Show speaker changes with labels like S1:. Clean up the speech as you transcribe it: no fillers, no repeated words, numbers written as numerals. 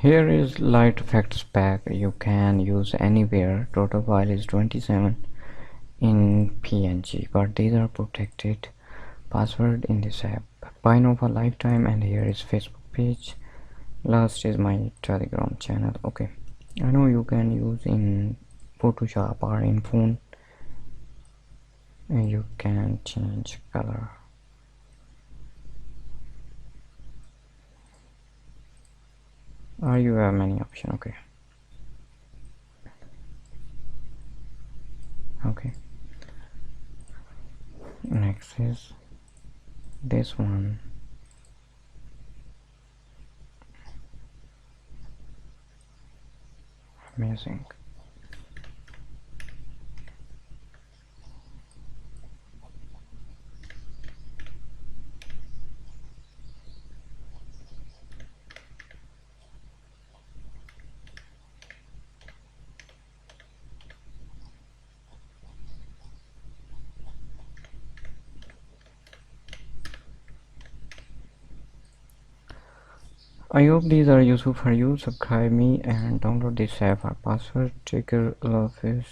S1: Here is light effects pack you can use anywhere. Total file is 27 in PNG, but these are protected password in this app. Buy now for lifetime. And here is Facebook page. Last is my Telegram channel. Okay, I know you can use in Photoshop or in phone, and you can change color. Or you have many options. Okay, next is this one. Amazing. I hope these are useful for you. Subscribe me and download this app. Our password checker office.